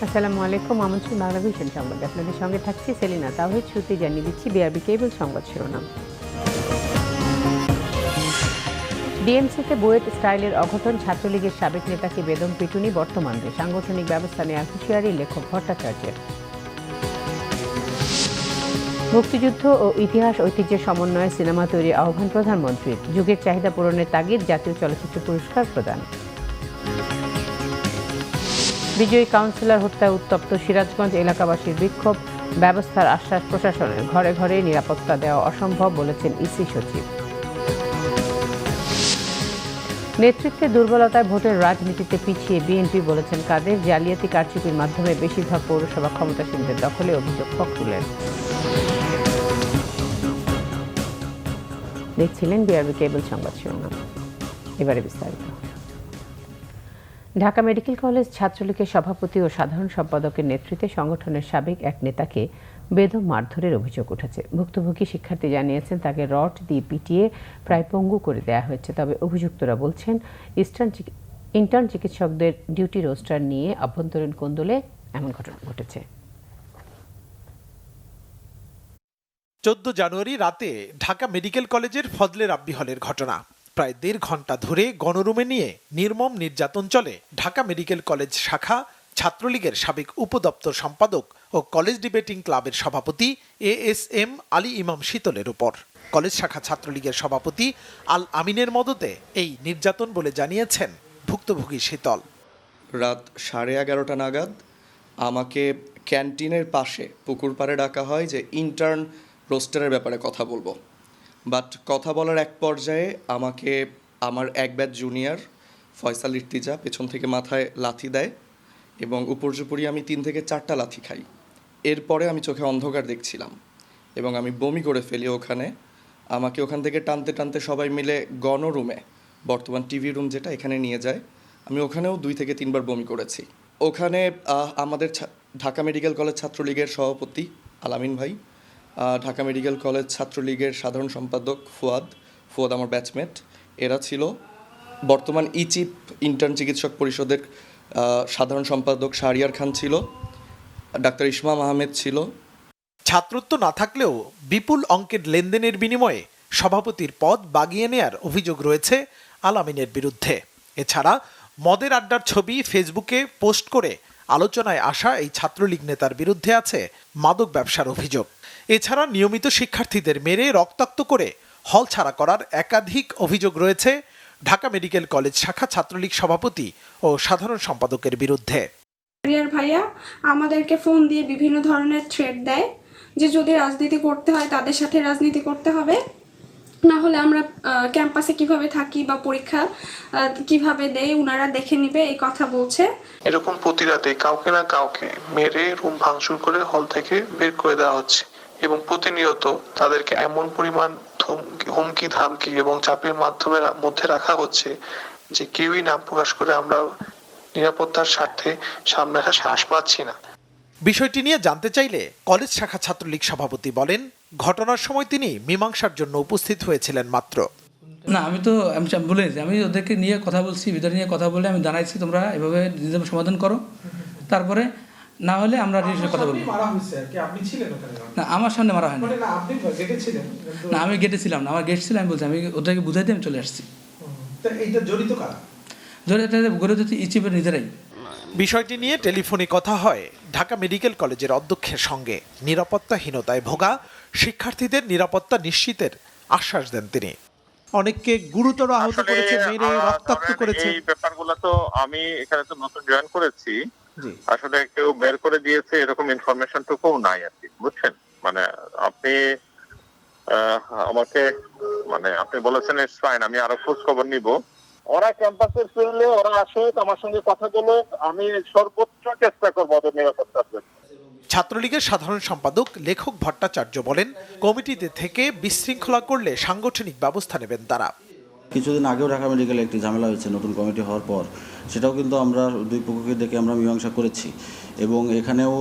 আসসালামু আলাইকুম। আমন্ত্রণ বাংলাভিশন সংবাদে আপনাদের সঙ্গে থাকছি সেলিনা তাওহিদ। শুরুতে জানিয়ে দিচ্ছি বিআরবি কেবল সংবাদ শিরোনাম। ডিএমসিতে বুয়েট স্টাইলের অঘটন, ছাত্রলীগের সাবেক নেতাকে বেদম পিটুনি, বর্তমানে সাংগঠনিক ব্যবস্থা নেওয়ার হুঁশিয়ারি লেখক ভট্টাচার্যের। মুক্তিযুদ্ধ ও ইতিহাস ঐতিহ্যের সমন্বয়ে সিনেমা তৈরির আহ্বান প্রধানমন্ত্রীর। যুগের চাহিদা পূরণের তাগিদ, জাতীয় চলচ্চিত্র পুরস্কার প্রদান। বিজয়ী কাউন্সিলর হত্যায় উত্তপ্ত সিরাজগঞ্জ, এলাকাবাসীর বিক্ষোভ, ব্যবস্থার আশ্বাস প্রশাসনের। ঘরে ঘরে নিরাপত্তা দেওয়া অসম্ভব বলেছেন ইসি সচিব। নেতৃত্বে দুর্বলতায় ভোটের রাজনীতিতে পিছিয়ে বিএনপি বলেছেন কাদের। জালিয়াতি কারচুপির মাধ্যমে বেশিরভাগ পৌরসভা ক্ষমতাসীনদের দখলে, অভিযোগ ফখরুলের। দেখছিলেন বিআরবি কেবল সংবাদ শিরোনাম। এবারে বিস্তারিত। ঢাকা মেডিকেল কলেজ ছাত্রলীগের সভাপতি ও সাধারণ সম্পাদকের নেতৃত্বে সংগঠনের সাবেক এক নেতাকে বেদম মারধরের অভিযোগ উঠেছে। ভুক্তভোগী শিক্ষার্থী জানিয়েছেন তাকে রড দিয়ে পিটিয়ে প্রায় পঙ্গু করে দেওয়া হয়েছে। তবে অভিযুক্তরা বলছেন ইন্টার্ন চিকিৎসকদের ডিউটি রোস্টার নিয়ে আভ্যন্তরীণ কোন্দলে এমন ঘটনা ঘটেছে। 14 জানুয়ারি রাতে ঢাকা মেডিকেল কলেজের ফজলে রাব্বি হলের ঘটনা। প্রায় 1.5 ঘন্টা ধরে গণরুমে নিয়ে নির্মম নির্যাতন চলে ঢাকা মেডিকেল কলেজ শাখা ছাত্রলীগের সাবেক উপদপ্তর সম্পাদক ও কলেজ ডিবেটিং ক্লাবের সভাপতি ASM আলী ইমাম শীতলের উপর। কলেজ শাখা ছাত্রলীগের সভাপতি আল আমিনের মদতে এই নির্যাতন বলে জানিয়েছেন ভুক্তভোগী শীতল। রাত 11:30 নাগাদ আমাকে ক্যান্টিনের পাশে পুকুর পাড়ে ডাকা হয় যে ইন্টার্ন রোস্টারের ব্যাপারে কথা বলবো। বাট কথা বলার এক পর্যায়ে আমাকে আমার এক ব্যাচ জুনিয়র ফয়সাল ইর্তিজা পেছন থেকে মাথায় লাথি দেয় এবং উপর্যুপরি আমি 3 থেকে 4টা লাথি খাই। এরপরে আমি চোখে অন্ধকার দেখছিলাম এবং আমি বমি করে ফেলি ওখানে। আমাকে ওখান থেকে টানতে টানতে সবাই মিলে গণরুমে, বর্তমান টিভি রুম যেটা, এখানে নিয়ে যায়। আমি ওখানেও 2 থেকে 3 বার বমি করেছি। ওখানে আমাদের ঢাকা মেডিকেল কলেজ ছাত্রলীগের সভাপতি আলামিন ভাই, ঢাকা মেডিকেল কলেজ ছাত্রলীগের সাধারণ সম্পাদক ফুয়াদ আমার ব্যাচমেট, এরা ছিল। বর্তমান ইচিপ ইন্টার্ন চিকিৎসক পরিষদের সাধারণ সম্পাদক শাহরিয়ার খান ছিল, ডাক্তার ইসমাম আহমেদ ছিল। ছাত্রত্ব না থাকলেও বিপুল অঙ্কের লেনদেনের বিনিময়ে সভাপতির পদ বাগিয়ে নেয়ার অভিযোগ রয়েছে আলামিনের বিরুদ্ধে। এছাড়া মদের আড্ডার ছবি ফেসবুকে পোস্ট করে আলোচনায় আসা এই ছাত্রলীগ নেতার বিরুদ্ধে আছে মাদক ব্যবসার অভিযোগ। এছাড়া নিয়মিত শিক্ষার্থীদের মেরে রক্তাক্ত করে হল ছাড়া করার একাধিক অভিযোগ রয়েছে ঢাকা মেডিকেল কলেজ শাখা ছাত্রলীগ সভাপতি ও সাধারণ সম্পাদকের বিরুদ্ধে। ভাইয়া আমাদেরকে ফোন দিয়ে বিভিন্ন ধরনের থ্রেট দেয় যে যদি রাজনীতি করতে হয় তাদের সাথে রাজনীতি করতে হবে, না হলে আমরা ক্যাম্পাসে কিভাবে থাকি বা পরীক্ষা কিভাবে দেই ওনারা দেখে নিবে, এই কথা বলছে। এরকম প্রতি রাতে কাউকে না কাউকে মেরে রুম ভাঙচুর করে হল থেকে বের করে দেওয়া হচ্ছে এবং প্রতিনিয়ত তাদেরকে এমন পরিমাণ হুমকি ধামকি এবং চাপের মধ্যে রাখা হচ্ছে যে কেউই নাম প্রকাশ করে আমরা নিরাপত্তার স্বার্থে সামনে আসা সাহস পাচ্ছি না। বিষয়টি নিয়ে জানতে চাইলে কলেজ শাখা ছাত্রলীগ সভাপতি বলেন, ঘটনার সময় তিনি মীমাংসার জন্য উপস্থিত হয়েছিলেন মাত্র। না, আমি বলেছি, আমি ওদেরকে নিয়ে কথা বলছি, ভিতরে নিয়ে কথা বলে আমি জানাইছি তোমরা এভাবে নিজেদের সমাধান করো, তারপরে না হলে আমরা কথা বলবো। না, আমার সামনে মারা হয়নি। না, আমি গেটে ছিলাম না, আমার গেট ছিল, আমি বলছি আমি ওদেরকে বুঝাইতে আমি চলে আসছি। জড়িত ইচিপের নিজেরাই। বিষয়টি নিয়ে টেলিফোনে কথা হয় ঢাকা মেডিকেল কলেজের অধ্যক্ষের সঙ্গে। নিরাপত্তাহীনতায় ভোগা শিক্ষার্থীদের নিরাপত্তা নিশ্চিতের আশ্বাস দেন তিনি। অনেককে গুরুতর আহত করেছে, মেরে রক্তাক্ত করেছে। এই ব্যাপারগুলো তো আমি এখানে তো নতুন জয়েন করেছি, আসলে কেউ বের করে দিয়েছে এরকম ইনফরমেশন টুকুও নাই আর কি, বুঝছেন। মানে আপনি আমাকে আপনি বলেছেন ইটস ফাইন, আমি আরো খোঁজ খবর নিব। ওরা ক্যাম্পাসের ফিরলে ওরা আসে আমার সঙ্গে কথা বলে, আমি সর্বোচ্চ চেষ্টা করবো ওদের নিরাপত্তার জন্য। ছাত্রলীগের সাধারণ সম্পাদক লেখক ভট্টাচার্য বলেন, কমিটিতে থেকে বিশৃঙ্খলা করলে সাংগঠনিক ব্যবস্থা নেবেন তারা। কিছুদিন আগেও ঢাকা মেডিকেলে একটি ঝামেলা হয়েছে নতুন কমিটি হওয়ার পর, সেটাও কিন্তু আমরা দুই পক্ষকে দেখে আমরা মীমাংসা করেছি এবং এখানেও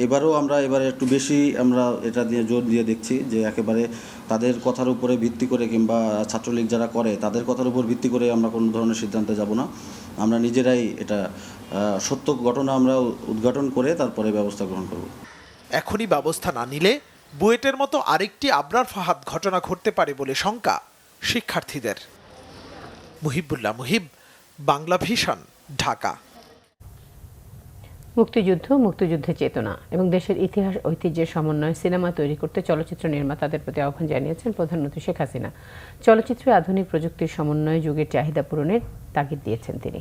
এবারে একটু বেশি আমরা এটা দিয়ে জোর দিয়ে দেখছি যে একেবারে তাদের কথার উপরে ভিত্তি করে কিংবা ছাত্রলীগ যারা করে তাদের কথার উপর ভিত্তি করে আমরা কোনো ধরনের সিদ্ধান্তে যাব না। আমরা নিজেরাই এটা সত্য ঘটনা আমরা উদ্ঘাটন করে তারপরে ব্যবস্থা গ্রহণ করব। এখনই ব্যবস্থা না নিলে বুয়েটের মতো আরেকটি আবরার ফাহাদ ঘটনা ঘটতে পারে বলে শঙ্কা শিক্ষার্থীদের। মুহিবুল্লাহ মুহিব, বাংলা ভিশন, ঢাকা। মুক্তিযুদ্ধের চেতনা এবং দেশের ইতিহাস ঐতিহ্যের সমন্বয়ে সিনেমা তৈরি করতে চলচ্চিত্র নির্মাতাদের প্রতি আহ্বান জানিয়েছেন প্রধানমন্ত্রী শেখ হাসিনা। চলচ্চিত্রে আধুনিক প্রযুক্তির সমন্বয়ে যুগের চাহিদা পূরণের তাগিদ দিয়েছেন তিনি।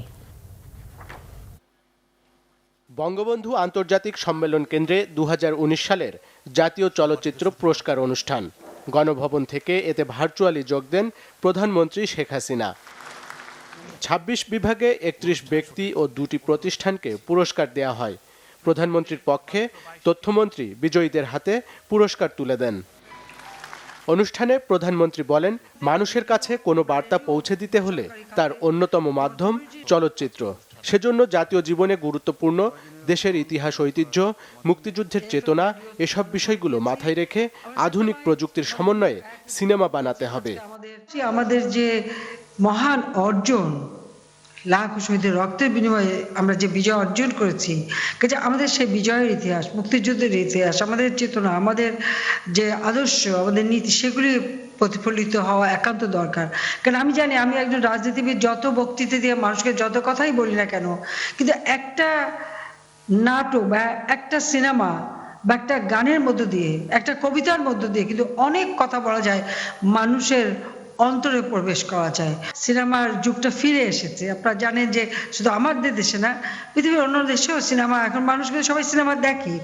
বঙ্গবন্ধু আন্তর্জাতিক সম্মেলন কেন্দ্রে 2019 সালের জাতীয় চলচ্চিত্র পুরস্কার অনুষ্ঠান। গণভবন থেকে এতে ভার্চুয়ালি যোগ দেন প্রধানমন্ত্রী শেখ হাসিনা। 26 বিভাগে 31 ব্যক্তি ও 2টি প্রতিষ্ঠানকে পুরস্কার দেয়া হয়। প্রধানমন্ত্রীর পক্ষে তথ্যমন্ত্রী বিজয়ীদের হাতে পুরস্কার তুলে দেন। অনুষ্ঠানে প্রধানমন্ত্রী বলেন, মানুষের কাছে কোনো বার্তা পৌঁছে দিতে হলে তার অন্যতম মাধ্যম চলচ্চিত্র। সেজন্য জাতীয় জীবনে গুরুত্বপূর্ণ দেশের ইতিহাস ঐতিহ্য, মুক্তিযুদ্ধের চেতনা এসব বিষয়গুলো মাথায় রেখে আধুনিক প্রযুক্তির সমন্বয়ে সিনেমা বানাতে হবে। আমাদের যে মহান অর্জন, লাখ শহীদের রক্তের বিনিময়ে আমরা যে বিজয় অর্জন করেছি, কাজে আমাদের সেই বিজয়ের ইতিহাস, মুক্তিযুদ্ধের ইতিহাস, আমাদের চেতনা, আমাদের যে আদর্শ, আমাদের নীতি, সেগুলি প্রতিফলিত হওয়া একান্ত দরকার। কারণ আমি জানি, আমি একজন রাজনীতিবিদ, যত বক্তৃতা দিয়ে মানুষকে যত কথাই বলি না কেন, কিন্তু একটা নাটক বা একটা সিনেমা বা একটা গানের মধ্য দিয়ে, একটা কবিতার মধ্য দিয়ে কিন্তু অনেক কথা বলা যায়, মানুষের অন্তরে প্রবেশ করা যায়। সিনেমার যুগটা ফিরে এসেছে। আপনারা জানেন যে শুধু আমাদের দেশে না, পৃথিবীর অন্য দেশেও সিনেমা, এখন মানুষ কিন্তু সবাই সিনেমা দেখে,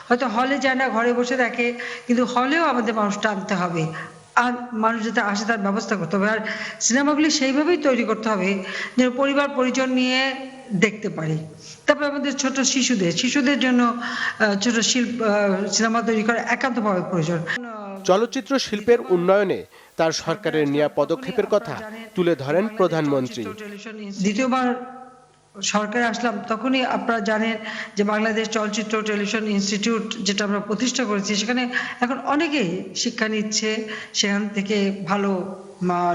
হয়তো হলে যায় না, ঘরে বসে দেখে, কিন্তু হলেও আমাদের মানুষটা আনতে হবে, আর মানুষ যাতে আসে তার ব্যবস্থা করতে হবে। আর সিনেমাগুলি সেইভাবেই তৈরি করতে হবে যেন পরিবার পরিজন নিয়ে দেখতে পারি। তারপরে আমাদের ছোট শিশুদের জন্য ছোট সিনেমা তৈরি করা একান্তভাবে প্রয়োজন। চলচ্চিত্র শিল্পের উন্নয়নে তার সরকারের নেওয়া পদক্ষেপের কথা তুলে ধরেন প্রধানমন্ত্রী। দ্বিতীয়বার সরকারে আসলাম, তখনই আপনারা জানেন যে বাংলাদেশ চলচ্চিত্র টেলিভিশন ইনস্টিটিউট যেটা আমরা প্রতিষ্ঠা করেছি, সেখানে এখন অনেকেই শিক্ষা নিচ্ছে। সেখান থেকে ভালো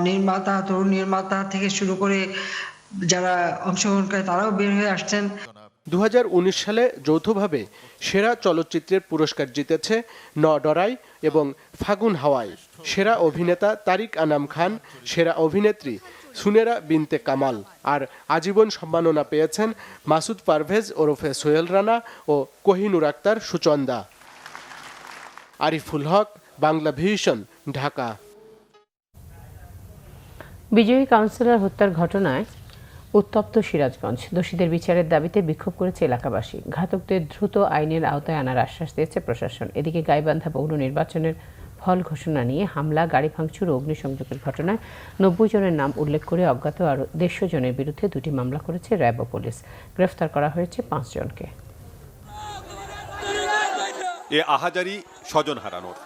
নির্মাতা, তরুণ নির্মাতা থেকে শুরু করে যারা অংশগ্রহণ করে তারাও বের হয়ে আসছেন। 2019 সালে যৌথভাবে সেরা চলচ্চিত্রের পুরস্কার জিতেছে ন ডরাই এবং ফাগুন হাওয়ায়। সেরা অভিনেতা তারিক আনাম খান, সেরা অভিনেত্রী সুনেরা বিনতে কামাল, আর আজীবন সম্মাননা পেয়েছেন মাসুদ পারভেজ ওরফে সোহেল রানা ও কোহিনুর আক্তার সুচন্দা। আরিফুল হক, বাংলা ভিশন, ঢাকা। বিজয়ী কাউন্সিলর হত্যার ঘটনায় উত্তপ্ত সিরাজগঞ্জ। দোষীদের বিচারের দাবিতে বিক্ষোভ করেছে এলাকাবাসী। ঘাতকদের দ্রুত আইনের আওতায় আনার আশ্বাস দিয়েছে প্রশাসন। এদিকে গাইবান্ধা পৌর নির্বাচনের ফল ঘোষণা নিয়ে হামলা, গাড়ি ভাঙচুর ও অগ্নিসংযোগের ঘটনায় 90 জনের নাম উল্লেখ করে অজ্ঞাত আরও 150 জনের বিরুদ্ধে 2টি মামলা করেছে র্যাব ও পুলিশ। গ্রেফতার করা হয়েছে 5 জনকে। এ আহাজারি স্বজন হারানোর।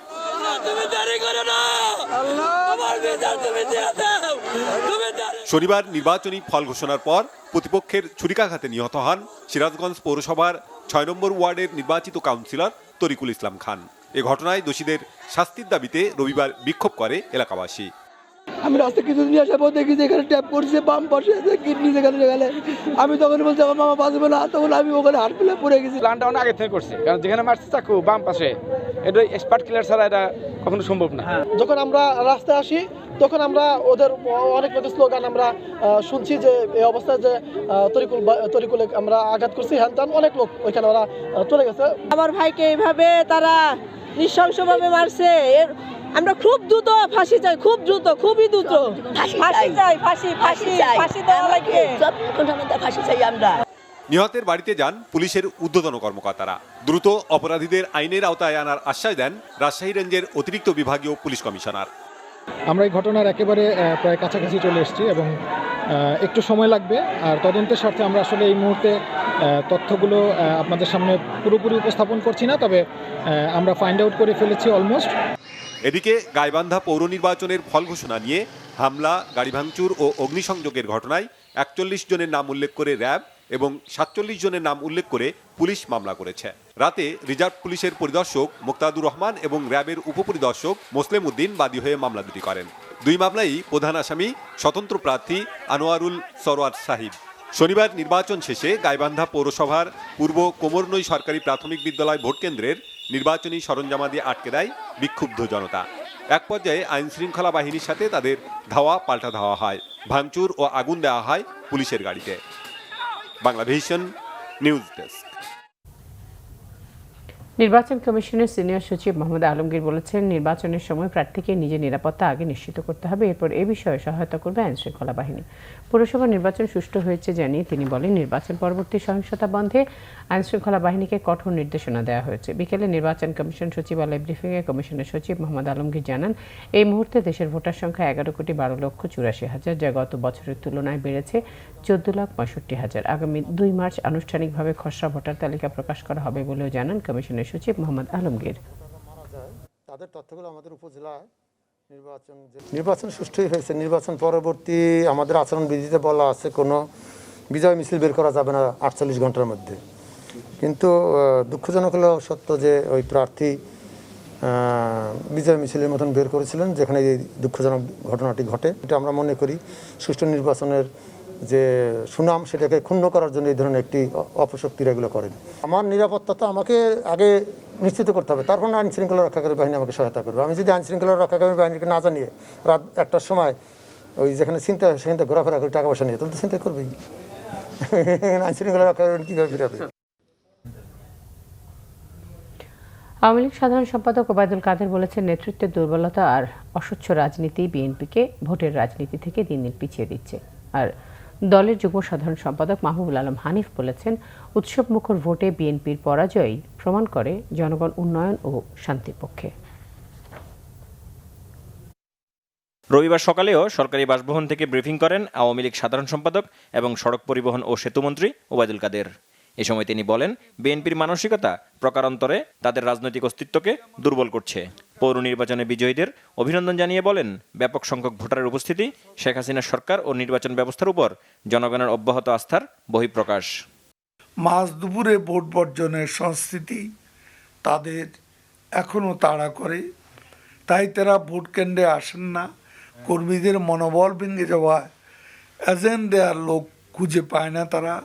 শনিবার নির্বাচনী ফল ঘোষণার পর প্রতিপক্ষের ছুরিকাঘাতে নিহত হন সিরাজগঞ্জ পৌরসভার 6 নম্বর ওয়ার্ডের নির্বাচিত কাউন্সিলর তরিকুল ইসলাম খান। এ ঘটনায় দোষীদের শাস্তির দাবিতে রবিবার বিক্ষোভ করে এলাকাবাসী। আমি রাস্তা কিছুদিন আসার পর দেখি যে এখানে ট্যাপ করছে, বাম পাশে কিডনি যেখানে গেলে, আমি তখন বলছি আমার মামা বাঁচবে না, তখন আমি ওখানে হাট ফেলে পড়ে গেছি। প্ল্যানটা অনেক আগে থেকে করছে, কারণ যেখানে মারছে চাকু বাম পাশে, এটা স্পার্ট কিলার ছাড়া এটা কখনো সম্ভব না। যখন আমরা রাস্তায় আসি তখন আমরা ওদের অনেক লোকের স্লোগান আমরা শুনছি যে এই অবস্থায় যে তরিকুলে আমরা আঘাত করছি, হ্যান ত্যান, অনেক লোক ওইখানে ওরা চলে গেছে। আমার ভাইকে এইভাবে তারা নৃশংসভাবে মারছে, আমরা খুব দ্রুত ফাঁসি চাই, খুব দ্রুত, খুবই দ্রুত ফাঁসি চাই, ফাঁসি দেওয়া লাগবে, ফাঁসি চাই আমরা। নিহতের বাড়িতে যান পুলিশের ঊর্ধ্বতন কর্মকর্তারা। দ্রুত অপরাধীদের আইনের আওতায় আনার আশ্বাস দেন রাজশাহী রেঞ্জের অতিরিক্ত বিভাগীয় পুলিশ কমিশনার। আমরা এই ঘটনার একেবারে প্রায় কাছাকাছি চলে এসেছি এবং একটু সময় লাগবে। আর তদন্তের স্বার্থে আমরা আসলে এই মুহূর্তে তথ্যগুলো আপনাদের সামনে পুরোপুরি উপস্থাপন করছি না, তবে আমরা ফাইন্ড আউট করে ফেলেছি অলমোস্ট। এদিকে গাইবান্ধা পৌর নির্বাচনের ফল ঘোষণা নিয়ে হামলা, গাড়ি ভাঙচুর ও অগ্নিসংযোগের ঘটনায় ৪১ জনের নাম উল্লেখ করে র্যাব এবং ৪৭ জনের নাম উল্লেখ করে পুলিশ মামলা করেছে। রাতে রিজার্ভ পুলিশের পরিদর্শক মোক্তাদুর রহমান এবং র্যাবের উপপরিদর্শক মোসলেম উদ্দিন বাদী হয়ে মামলা দুটি করেন। দুই মামলাই প্রধান আসামি স্বতন্ত্র প্রার্থী আনোয়ারুল সরোয়ার সাহিব। শনিবার নির্বাচন শেষে গাইবান্ধা পৌরসভার পূর্ব কোমরনই সরকারি প্রাথমিক বিদ্যালয় ভোটকেন্দ্রের নির্বাচনী সরঞ্জামাদি আটকে দেয় বিক্ষুব্ধ জনতা। এক পর্যায়ে আইন শৃঙ্খলা বাহিনীর সাথে তাদের ধাওয়া পাল্টা ধাওয়া হয়, ভাঙচুর ও আগুন দেওয়া হয় পুলিশের গাড়িতে। Banglavision news desk. নির্বাচন কমিশনের সিনিয়র সচিব মোহাম্মদ আলমগীর বলেছেন, নির্বাচনের সময় প্রার্থীকে নিজের নিরাপত্তা আগে নিশ্চিত করতে হবে, এরপর এ বিষয়ে সহায়তা করবে আইন শৃঙ্খলা বাহিনী। পৌরসভা নির্বাচন সুষ্ঠু হয়েছে জানিয়ে তিনি বলেন, নির্বাচন পরবর্তী সহিংসতা বন্ধে আইন শৃঙ্খলা বাহিনীকে কঠোর নির্দেশনা দেওয়া হয়েছে। বিকেলে নির্বাচন কমিশন সচিবালয় ব্রিফিংয়ে কমিশনের সচিব মোহাম্মদ আলমগীর জানান, এই মুহূর্তে দেশের ভোটার সংখ্যা ১১,১২,৮৪,০০০। যা গত বছরের তুলনায় বেড়েছে ১৪,৬৫,০০০। আগামী ২ মার্চ আনুষ্ঠানিকভাবে খসড়া ভোটার তালিকা প্রকাশ করা হবে বলেও জানান কমিশনের সচিব মোহাম্মদ আলমগীর। তাদের তথ্যগুলো আমাদের উপজেলায় নির্বাচন সুষ্ঠুই হয়েছে। নির্বাচন পরবর্তী আমাদের আচরণবিধিতে বলা আছে কোনো বিজয় মিছিল বের করা যাবে না ৪৮ ঘন্টার মধ্যে। কিন্তু দুঃখজনক হলো সত্য যে ওই প্রার্থী বিজয় মিছিলের মতন বের করেছিলেন, যেখানে এই দুঃখজনক ঘটনাটি ঘটে। এটা আমরা মনে করি সুষ্ঠু নির্বাচনের যে সুনাম সেটাকে ক্ষুণ্ণ করার জন্য এই ধরনের একটি অপশক্তির এগুলো করেন। আমার নিরাপত্তা তো আমাকে আগে নিশ্চিত করতে হবে, তারপর আইন শৃঙ্খলা রক্ষাকারী বাহিনী আমাকে সহায়তা করবে। আমি যদি আইন শৃঙ্খলা রক্ষাকারী বাহিনীকে না জানিয়ে রাত ১টার সময় ওই যেখানে চিন্তা হয় সেখানে ঘোরাফেরা করি টাকা পয়সা নিয়ে, তাহলে তো চিন্তা করবেই। আইন শৃঙ্খলা রক্ষাকারী কীভাবে ফিরাবে? আওয়ামী লীগ সাধারণ সম্পাদক ওবায়দুল কাদের বলেছেন, নেতৃত্বের দুর্বলতা আর অস্বচ্ছ রাজনীতি বিএনপিকে ভোটের রাজনীতি থেকে দিন দিন পিছিয়ে দিচ্ছে। আর দলের যুগ্ম সাধারণ সম্পাদক মাহবুবুল আলম হানিফ বলেছেন, উৎসবমুখর ভোটে বিএনপির পরাজয় প্রমাণ করে জনগণ উন্নয়ন ও শান্তির পক্ষে। রবিবার সকালেও সরকারি বাসভবন থেকে ব্রিফিং করেন আওয়ামী লীগ সাধারণ সম্পাদক এবং সড়ক পরিবহন ও সেতুমন্ত্রী ওবায়দুল কাদের। এ সময় তিনি বলেন, বিএনপির মানসিকতা প্রকারান্তরে তাদের রাজনৈতিক অস্তিত্বকে দুর্বল করছে। পৌর নির্বাচনে বিজয়ীদের অভিনন্দন জানিয়ে বলেন, ব্যাপক সংখ্যক ভোটারের উপস্থিতি শেখ হাসিনার সরকার ও নির্বাচন ব্যবস্থার উপর জনগণের অব্যাহত আস্থার বহিঃপ্রকাশ। মাঝ দুপুরে ভোট বর্জনের সংস্কৃতি তাদের এখনও তাড়া করে, তাই তারা ভোট কেন্দ্রে আসেন না। কর্মীদের মনোবল ভেঙে যাওয়ায় এজেন্ট দেওয়ার লোক খুঁজে পায় না তারা।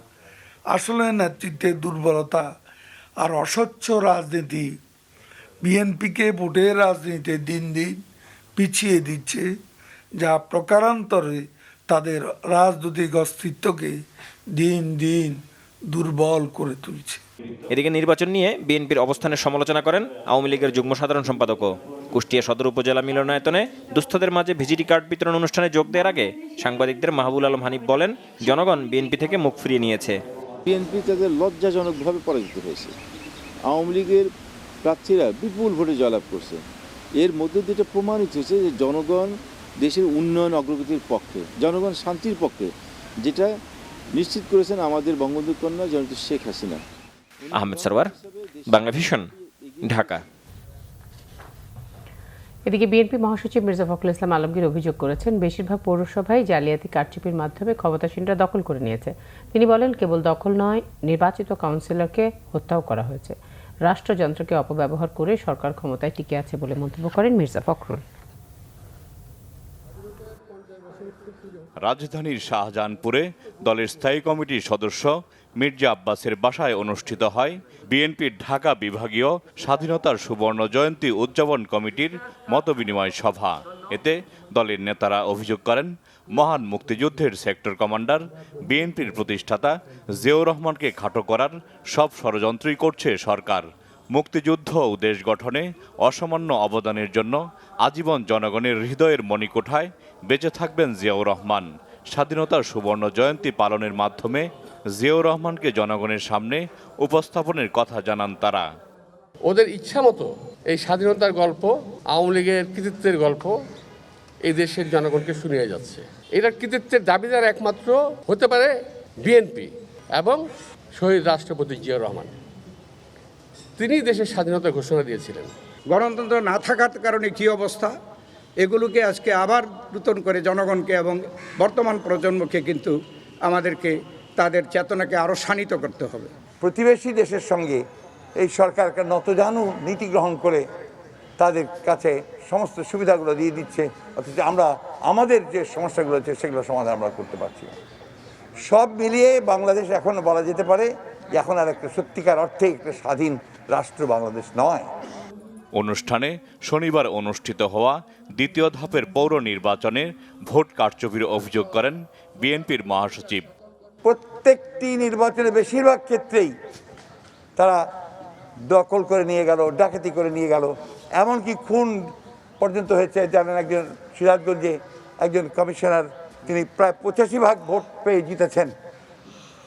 আসলে নেতৃত্বের দুর্বলতা আর অস্বচ্ছ রাজনীতি বিএনপিকে ভোটের রাজনীতিতে দিন দিন পিছিয়ে দিচ্ছে, যা প্রকারান্তরে তাদের রাজনৈতিক অস্তিত্বকে দিন দিন দুর্বল করে তুলছে। এদিকে নির্বাচন নিয়ে বিএনপির অবস্থানের সমালোচনা করেন আওয়ামী লীগের যুগ্ম সাধারণ সম্পাদকও। কুষ্টিয়া সদর উপজেলা মিলনায়তনে দুস্থদের মাঝে ভিজিটি কার্ড বিতরণ অনুষ্ঠানে যোগ দেওয়ার আগে সাংবাদিকদের মাহবুবুল আলম হানিফ বলেন, জনগণ বিএনপি থেকে মুখ ফিরিয়ে নিয়েছে। বিএনপি তাদের লজ্জাজনকভাবে পরাজিত হয়েছে। আওয়ামী লীগের প্রার্থীরা বিপুল ভোটে জয়লাভ করছে। এর মধ্যে দিয়ে প্রমাণিত হয়েছে যে জনগণ দেশের উন্নয়ন অগ্রগতির পক্ষে, জনগণ শান্তির পক্ষে, যেটা নিশ্চিত করেছেন আমাদের বঙ্গবন্ধু কন্যা জননেত্রী শেখ হাসিনা। আহমেদ সরওয়ার, বাংলাভিশন, ঢাকা। এদিকে বিএনপি মহাসচিব মির্জা ফখরুল ইসলাম আলমগীর অভিযোগ করেছেন, বেশিরভাগ পৌরসভায় জালিয়াতি কারচুপির মাধ্যমে ক্ষমতাসীনরা দখল করে নিয়েছে। তিনি বলেন, কেবল দখল নয়, নির্বাচিত কাউন্সিলরকে হত্যাও করা হয়েছে। রাষ্ট্রযন্ত্রকে অপব্যবহার করে সরকার ক্ষমতায় টিকে আছে বলে মন্তব্য করেন মির্জা ফখরুল। রাজধানীর শাহজাহানপুরে দলের স্থায়ী কমিটির সদস্য মির্জা আব্বাসের বাসায় অনুষ্ঠিত হয় বিএনপির ঢাকা বিভাগীয় স্বাধীনতার সুবর্ণ জয়ন্তী উদযাপন কমিটির মতবিনিময় সভা। এতে দলের নেতারা অভিযোগ করেন, মহান মুক্তিযুদ্ধের সেক্টর কমান্ডার বিএনপির প্রতিষ্ঠাতা জিয়াউর রহমানকে খাটো করার সব ষড়যন্ত্রই করছে সরকার। মুক্তিযুদ্ধ ও দেশ গঠনে অসামান্য অবদানের জন্য আজীবন জনগণের হৃদয়ের মণিকোঠায় বেঁচে থাকবেন জিয়াউর রহমান। স্বাধীনতার সুবর্ণ জয়ন্তী পালনের মাধ্যমে জিয়াউর রহমানকে জনগণের সামনে উপস্থাপনের কথা জানান তারা। ওদের ইচ্ছা মতো এই স্বাধীনতার গল্প, আওয়ামী লীগের কৃতিত্বের গল্প এই দেশের জনগণকে শুনিয়ে যাচ্ছে। এটার কৃতিত্বের দাবিদার একমাত্র হতে পারে বিএনপি এবং শহীদ রাষ্ট্রপতি জিয়াউর রহমান। তিনি দেশের স্বাধীনতা ঘোষণা দিয়েছিলেন। গণতন্ত্র না থাকার কারণে কি অবস্থা, এগুলোকে আজকে আবার নূতন করে জনগণকে এবং বর্তমান প্রজন্মকে কিন্তু আমাদেরকে তাদের চেতনাকে আরও শানিত করতে হবে। প্রতিবেশী দেশের সঙ্গে এই সরকার একটা নতজানু নীতি গ্রহণ করে তাদের কাছে সমস্ত সুবিধাগুলো দিয়ে দিচ্ছে, অথচ আমরা আমাদের যে সমস্যাগুলো আছে সেগুলো সমাধান আমরা করতে পারছি না। সব মিলিয়ে বাংলাদেশ এখন বলা যেতে পারে এখন আর একটা সত্যিকার অর্থে একটা স্বাধীন রাষ্ট্র বাংলাদেশ নয়। অনুষ্ঠানে শনিবার অনুষ্ঠিত হওয়া দ্বিতীয় ধাপের পৌর নির্বাচনে ভোট কারচুপির অভিযোগ করেন বিএনপির মহাসচিব। প্রত্যেকটি নির্বাচনে বেশিরভাগ ক্ষেত্রেই তারা দখল করে নিয়ে গেল, ডাকাতি করে নিয়ে গেল, এমনকি খুন পর্যন্ত হয়েছে। জানেন, একজন সিরাজগঞ্জে একজন কমিশনার, তিনি প্রায় 85% ভোট পেয়ে জিতেছেন,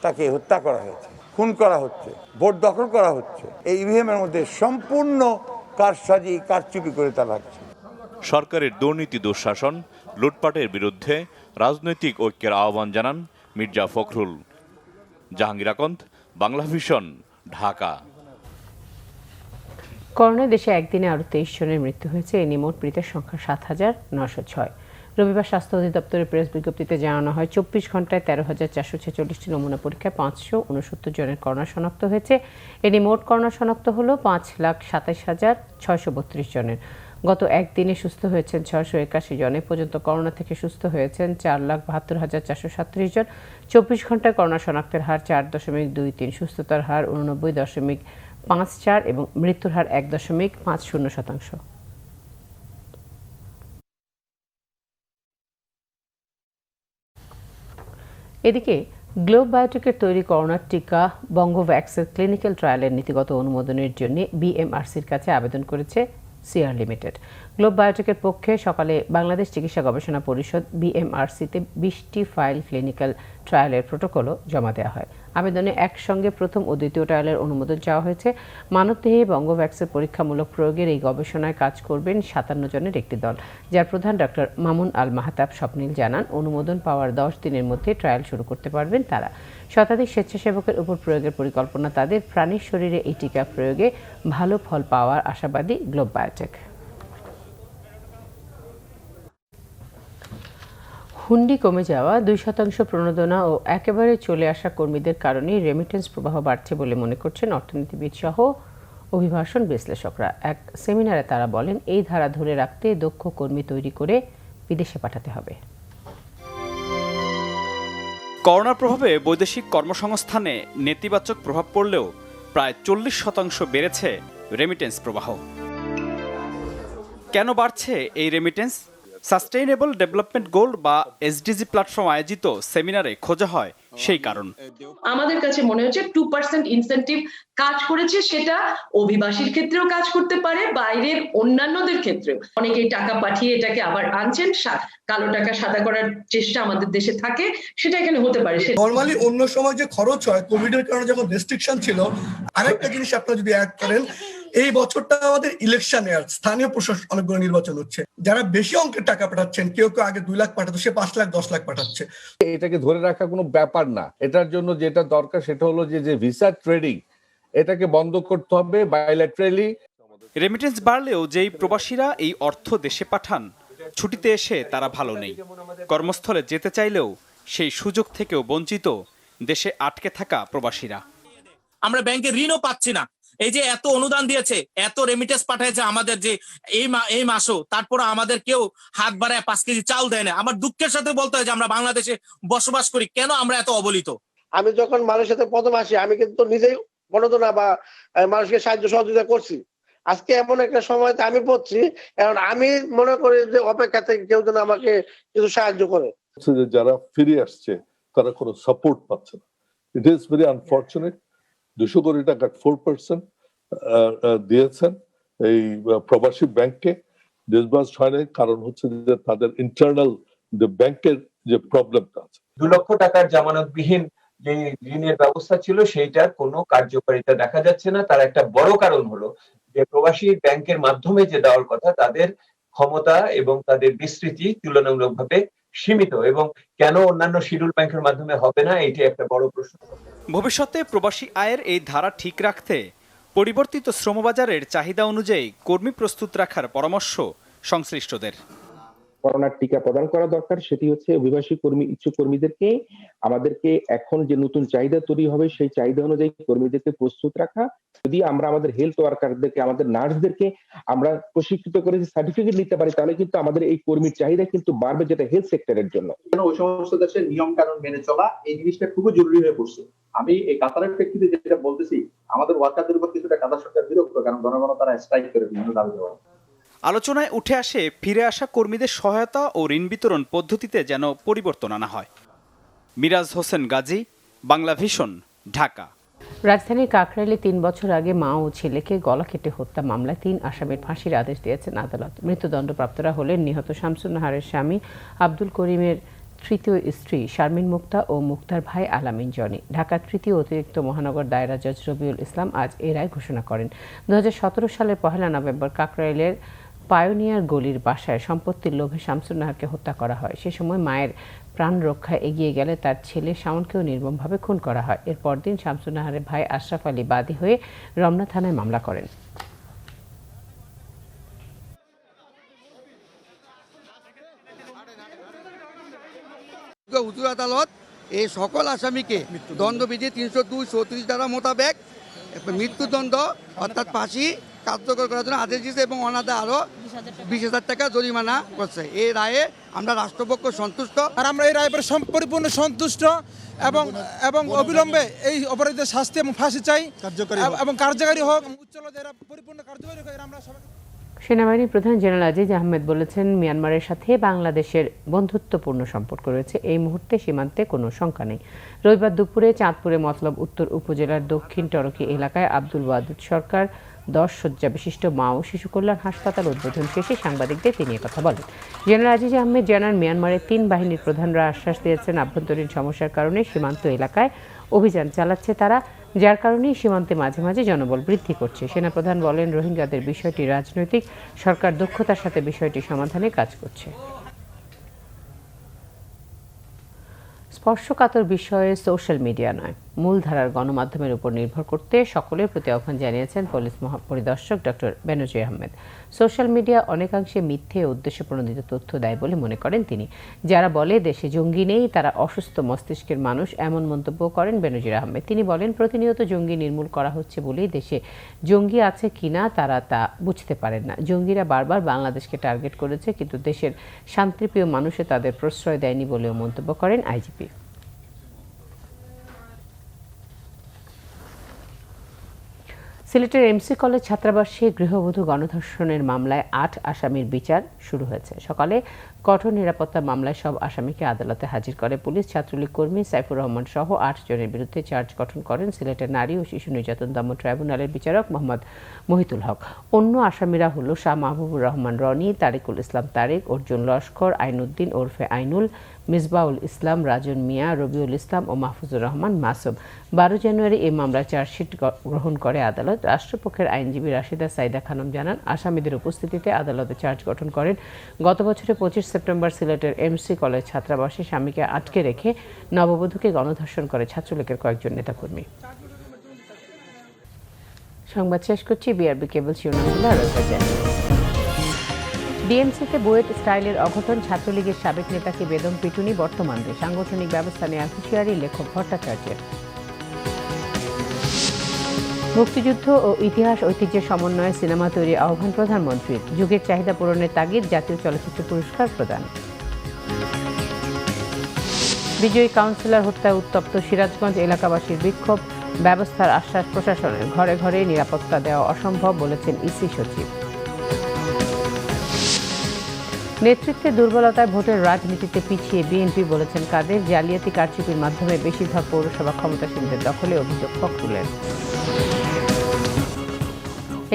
তাকে হত্যা করা হয়েছে, খুন করা হচ্ছে, ভোট দখল করা হচ্ছে। এই ইভিএমের মধ্যে সম্পূর্ণ কারসাজি কারচুপি করে তা লাগছে। সরকারের দুর্নীতি, দুঃশাসন, লুটপাটের বিরুদ্ধে রাজনৈতিক ঐক্যের আহ্বান জানান মির্জা ফখরুল। জাহাঙ্গীর আকন্দ, বাংলা ভিশন, ঢাকা। করোনায় দেশে একদিনে আরও 23 জনের মৃত্যু হয়েছে। এ নিয়ে মোট মৃতের সংখ্যা 7,906। রবিবার স্বাস্থ্য অধিদপ্তরের প্রেস বিজ্ঞপ্তিতে জানানো হয় 24 ঘন্টায় 13,446টি নমুনা পরীক্ষায় 569 জনের করোনা শনাক্ত হয়েছে। এ নিয়ে মোট করোনা শনাক্ত হল 5,27,632 জনের। গত একদিনে সুস্থ হয়েছেন 681 জন। এ পর্যন্ত করোনা থেকে সুস্থ হয়েছেন 4,72,437 জন। 24 ঘন্টায় করোনা শনাক্তের হার 4.23, সুস্থতার হার 89.54 এবং মৃত্যুর হার 1.50%। এদিকে গ্লোব বায়োটেকের তৈরি করোনার টিকা বঙ্গোভ্যাক্সের ক্লিনিক্যাল ট্রায়ালের নীতিগত অনুমোদনের জন্য বিএমআরসির কাছে আবেদন করেছে সিআর লিমিটেড। গ্লোব বায়োটেকের পক্ষে সকালে বাংলাদেশ চিকিৎসা গবেষণা পরিষদ বিএমআরসিতে 20টি ফাইল ক্লিনিক্যাল ট্রায়ালের প্রোটোকলও জমা দেওয়া হয়। আবেদনে একসঙ্গে প্রথম ও দ্বিতীয় ট্রায়ালের অনুমোদন চাওয়া হয়েছে। মানবদেহে বঙ্গোভ্যাক্সের পরীক্ষামূলক প্রয়োগের এই গবেষণায় কাজ করবেন 57 জনের একটি দল, যার প্রধান ডক্টর মামুন আল মাহতাব স্বপ্নিল জানান, অনুমোদন পাওয়ার 10 দিনের মধ্যে ট্রায়াল শুরু করতে পারবেন তারা। শতাধিক স্বেচ্ছাসেবকের উপর প্রয়োগের পরিকল্পনা তাদের। প্রাণীর শরীরে এই টিকা প্রয়োগে ভালো ফল পাওয়ার আশাবাদী গ্লোব বায়োটেক। হুন্ডি কমে যাওয়া, 2% প্রণোদনা ও একেবারে চলে আসা কর্মীদের কারণেই রেমিটেন্স প্রবাহ বাড়ছে বলে মনে করছেন অর্থনীতিবিদ সহ অভিবাসন বিশ্লেষকরা। এক সেমিনারে তারা বলেন, এই ধারা ধরে রাখতে দক্ষ কর্মী তৈরি করে বিদেশে পাঠাতে হবে। করোনার প্রভাবে বৈদেশিক কর্মসংস্থানে নেতিবাচক প্রভাব পড়লেও প্রায় 40% বেড়েছে রেমিটেন্স প্রবাহ। কেন বাড়ছে এই রেমিটেন্স? সাস্টেইনেবল ডেভেলপমেন্ট গোল বা এসডিজি প্ল্যাটফর্ম আয়োজিত সেমিনারে খোঁজা হয় সেই কারণ। আমাদের কাছে মনে হচ্ছে 2% ইনসেন্টিভ কাজ করেছে, সেটা অভিবাসীর ক্ষেত্রেও কাজ করতে পারে, বাইরের অন্যান্যদের ক্ষেত্রেও। অনেকেই টাকা পাঠিয়ে এটাকে আবার আনছেন, কালো টাকা সাদা করার চেষ্টা আমাদের দেশে থাকে, সেটা এখানে হতে পারে। নরমালি অন্য সময় যে খরচ হয় কোভিড এর কারণে যখন রেস্ট্রিকশন ছিল, আরেকটা জিনিস আপনারা যদি অ্যাড করেন, এই বছরটা আমাদের ইলেকশন ইয়ার, স্থানীয় প্রশাসন অনেকগুলো নির্বাচন হচ্ছে, যারা বেশি অঙ্কের টাকা পাঠাচ্ছেন, কেউ কেউ আগে 2 লাখ পাঠাতো, সে 5 লাখ 10 লাখ পাঠাচ্ছে। এটাকে ধরে রাখা কোনো ব্যাপার না। এটার জন্য যেটা দরকার সেটা হলো যে ভিসা ট্রেডিং, এটাকে বন্ধ করতে হবে বাইল্যাটারালি। রেমিটেন্স বাড়লেও যেই প্রবাসীরা এই অর্থ দেশে পাঠান, ছুটিতে এসে তারা ভালো নেই। কর্মস্থলে যেতে চাইলেও সেই সুযোগ থেকেও বঞ্চিত দেশে আটকে থাকা প্রবাসীরা। আমরা ব্যাংকে ঋণও পাচ্ছি না। এই যে এত অনুদান দিয়েছে, এত রেমিটেন্স পাঠিয়েছে আমাদের, যে এই মাসও, তারপর আমাদের কেউ হাত বাড়ায় 5 কেজি চাল দেয় না। আমার দুঃখের সাথে বলতে হয় যে আমরা বাংলাদেশে বসবাস করি, কেন আমরা এত অবহেলিত? আমি যখন মালয়েশিয়াতে প্রথম আসি, আমি কিন্তু নিজেই প্রণোদনা বা মানুষকে সাহায্য সহযোগিতা করছি। আজকে এমন একটা সময়তে আমি পড়ছি, এখন আমি মনে করি যে অপেক্ষা থেকে কেউ যেন আমাকে কিছু সাহায্য করে। যারা ফিরে আসছে তারা কোনো সাপোর্ট পাচ্ছে না। It is very unfortunate. 200 কোটি টাকা 4% দিয়েছেন এই প্রবাসী ব্যাংকে, ডিসবার্স হয় না। কারণ হচ্ছে যে তাদের ইন্টারনাল ব্যাংকের যে প্রবলেমটা আছে। 2 লক্ষ টাকার জামানতবিহীন যে ঋণের ব্যবস্থা ছিল, সেইটার কোনো কার্যকারিতা দেখা যাচ্ছে না। তার একটা বড় কারণ হলো যে প্রবাসী ব্যাংকের মাধ্যমে যে দেওয়ার কথা, তাদের ক্ষমতা এবং তাদের বিস্তৃতি তুলনামূলকভাবে সীমিত, এবং কেন অন্যান্য শিডিউল ব্যাংকের মাধ্যমে হবে না, এটি একটা বড় প্রশ্ন। ভবিষ্যতে প্রবাসী আয়ের এই ধারা ঠিক রাখতে পরিবর্তিত শ্রমবাজারের চাহিদা অনুযায়ী কর্মী প্রস্তুত রাখার পরামর্শ সংশ্লিষ্টদের। করোনার টিকা প্রদান করা দরকার, সেটি হচ্ছে অভিবাসী কর্মী ইচ্ছুক কর্মীদেরকে আমাদেরকে এখন যে নতুন চাহিদা তৈরি হবে সেই চাহিদা অনুযায়ী কর্মীদেরকে প্রস্তুত রাখা। যদি আমরা আমাদের হেলথ ওয়ার্কারদেরকে, আমাদের নার্সদেরকে আমরা প্রশিক্ষিত করে সার্টিফিকেট নিতে পারি, তাহলে কিন্তু আমাদের এই কর্মীর চাহিদা কিন্তু বাড়বে, যেটা হেলথ সেক্টরের জন্য। ওই সমস্ত দেশের নিয়ম কানুন মেনে চলা, এই জিনিসটা খুবই জরুরি হয়ে পড়ছে। আমি এই কাতারের প্রেক্ষিতে যেটা বলতেছি, আমাদের ওয়ার্কারদের উপর কিছুটা কাতার সরকার বিরক্ত, কারণ ঘন ঘন তারা স্ট্রাইক করে বিভিন্ন দাবি দেওয়া। আলোচনায় উঠে আসে ফিরে আসা কর্মীদের সহায়তা ও ঋণ বিতরণ পদ্ধতিতে যেন পরিবর্তন আনা হয়। মিরাজ হোসেন গাজী, বাংলা ভিশন, ঢাকা। রাজধানীর কাকরাইলে 3 বছর আগে মা ও ছেলেকে গলা কেটে হত্যা মামলায় 3 আসামির ফাঁসির আদেশ দিয়েছেন আদালত। মৃত্যুদণ্ডপ্রাপ্তরা হলেন নিহত শামসুন নাহারের স্বামী আব্দুল করিমের তৃতীয় স্ত্রী শারমিন মুক্তা ও মুক্তার ভাই আলামিন জনি। ঢাকার তৃতীয় অতিরিক্ত মহানগর দায়রা জজ রবিউল ইসলাম আজ এ রায় ঘোষণা করেন। 2017 সালের 1 নভেম্বর কাকরাইলের পায়োনিয়ার গলির বাসায় সম্পত্তির লোভে শামসুন নাহারকে হত্যা করা হয়। সে সময় মায়ের প্রাণ রক্ষায় এগিয়ে গেলে তার ছেলে শাওনকেও নির্মমভাবে খুন করা হয়। এর পরদিন শামসুন নাহারের ভাই আশরাফ আলী বাদী হয়ে রমনা থানায় মামলা করেন। উচ্চ আদালত এই সকল আসামিকে দণ্ডবিধি 302-34 ধারা মোতাবেক মৃত্যুদণ্ড অর্থাৎ ফাঁসি কার্যকর করার জন্য আদেশ দিয়েছে এবং অনাদে আরও 20,000 টাকা জরিমানা করছে। এই রায়ে আমরা রাষ্ট্রপক্ষ সন্তুষ্ট, আর আমরা এই রায়ের পরিপূর্ণ সন্তুষ্ট এবং অবিলম্বে এই অপরাধীদের শাস্তি এবং ফাঁসি চাই এবং কার্যকারী হোক, উচ্চ আদালতে পরিপূর্ণ কার্যকারী হোক। আমরা সবাই সেনাবাহিনী প্রধান জেনারেল আজিজ আহমেদ বলেছেন, মিয়ানমারের সাথে বাংলাদেশের বন্ধুত্বপূর্ণ সম্পর্ক রয়েছে। এই মুহূর্তে সীমান্তে কোনো শঙ্কা নেই। রবিবার দুপুরে চাঁদপুরে মতলব উত্তর উপজেলার দক্ষিণ টরকি এলাকায় আব্দুল ওয়াদুদ সরকার 10 শয্যা বিশিষ্ট মা ও শিশু কল্যাণ হাসপাতাল উদ্বোধন শেষে সাংবাদিকদের তিনি কথা বলেন। জেনারেল আজিজ আহমেদ জানান, মিয়ানমারের 3 বাহিনীর প্রধানরা আশ্বাস দিয়েছেন আভ্যন্তরীণ সমস্যার কারণে সীমান্ত এলাকায় অভিযান চালাচ্ছে তারা, যার কারণে সীমান্তে মাঝে মাঝে জনবল বৃদ্ধি করছে। সেনাপ্রধান বলেন, রোহিঙ্গাদের বিষয়টি রাজনৈতিক, সরকার দক্ষতার সাথে বিষয়টি সমাধানে কাজ করছে। স্পর্শকাতর বিষয়ে সোশ্যাল মিডিয়া নয়, মূলধারার গণমাধ্যমের উপর নির্ভর করতে সকলের প্রতি আহ্বান জানিয়েছেন পুলিশ মহাপরিদর্শক ডক্টর বেনজির আহমেদ। সোশ্যাল মিডিয়া অনেকাংশে মিথ্যে ও উদ্দেশ্যপ্রণোদিত তথ্য দেয় বলে মনে করেন তিনি। যারা বলে দেশে জঙ্গি নেই তারা অসুস্থ মস্তিষ্কের মানুষ, এমন মন্তব্য করেন বেনজির আহমেদ। তিনি বলেন, প্রতিনিয়ত জঙ্গি নির্মূল করা হচ্ছে বলেই দেশে জঙ্গি আছে কিনা তারা তা বুঝতে পারেন না। জঙ্গিরা বারবার বাংলাদেশকে টার্গেট করেছে, কিন্তু দেশের শান্তিপ্রিয় মানুষে তাদের প্রশ্রয় দেয়নি বলেও মন্তব্য করেন আইজিপি। সিলেটের এমসি কলেজ ছাত্রাবাসে গৃহবধূ গণধর্ষণের মামলায় 8 আসামির বিচার শুরু হয়েছে। সকালে কঠোর নিরাপত্তা মামলায় সব আসামিকে আদালতে হাজির করে পুলিশ। ছাত্রলীগ কর্মী সাইফুর রহমান সহ 8 জনের বিরুদ্ধে চার্জ গঠন করেন সিলেটের নারী ও শিশু নির্যাতন দমন ট্রাইব্যুনালের বিচারক মোহাম্মদ মহিতুল হক। অন্য আসামিরা হল শাহ মাহবুবুর রহমান রনি, তারিকুল ইসলাম তারেক, অর্জুন লস্কর, আইনুদ্দিন ওরফে আইনুল, মিসবাউল ইসলাম, রাজন মিয়া, রবিউল ইসলাম ও মাহফুজুর রহমান মাসুম। 12 জানুয়ারি এই মামলার চার্জশিট গ্রহণ করে আদালত। রাষ্ট্রপক্ষের আইনজীবী রাশিদা সাইদা খানম জানান, আসামিদের উপস্থিতিতে আদালতে চার্জ গঠন করেন। গত বছরের 25 সেপ্টেম্বর সিলেটের এমসি কলেজ ছাত্রাবাসে স্বামীকে আটকে রেখে নববধূকে গণধর্ষণ করে ছাত্রলীগের কয়েকজন নেতাকর্মী। সংবাদ শেষ করছি। বিআরবি কেবল শিরোনামগুলো আরও জানিয়ে ডিএমসিতে বুয়েট স্টাইলের অঘটন, ছাত্রলীগের সাবেক নেতাকে বেদম পিটুনি, বর্তমানে সাংগঠনিক ব্যবস্থা নেওয়ার হুঁশিয়ারি লেখক ভট্টাচার্যের। মুক্তিযুদ্ধ ও ইতিহাস ঐতিহ্যের সমন্বয়ে সিনেমা তৈরির আহ্বান প্রধানমন্ত্রীর। যুগের চাহিদা পূরণের তাগিদ, জাতীয় চলচ্চিত্র পুরস্কার প্রদান। বিজয়ী কাউন্সিলর হত্যায় উত্তপ্ত সিরাজগঞ্জ এলাকাবাসীর বিক্ষোভ, ব্যবস্থার আশ্বাস প্রশাসনের। ঘরে ঘরে নিরাপত্তা দেওয়া অসম্ভব বলেছেন ইসি সচিব। নেতৃত্বে দুর্বলতায় ভোটের রাজনীতিতে পিছিয়ে বিএনপি বলেছেন কাদের। জালিয়াতি কারচুপির মাধ্যমে বেশিরভাগ পৌরসভা ক্ষমতাসীনদের দখলে, অভিযোগ ফখরুলের।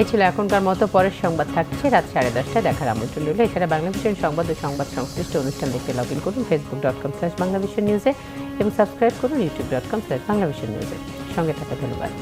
এই ছিল এখনকার মতো। পরের সংবাদ থাকছে রাত 10:30টায়, দেখার আমন্ত্রণ রইল। এছাড়া বাংলাভিশন সংবাদ ও সংবাদ সংশ্লিষ্ট অনুষ্ঠান দেখতে লগ ইন করুন facebook.com/বাংলাভিশন নিউজে এবং সাবস্ক্রাইব করুন youtube.com/বাংলাভিশন নিউজে। সঙ্গে থাকা ধন্যবাদ।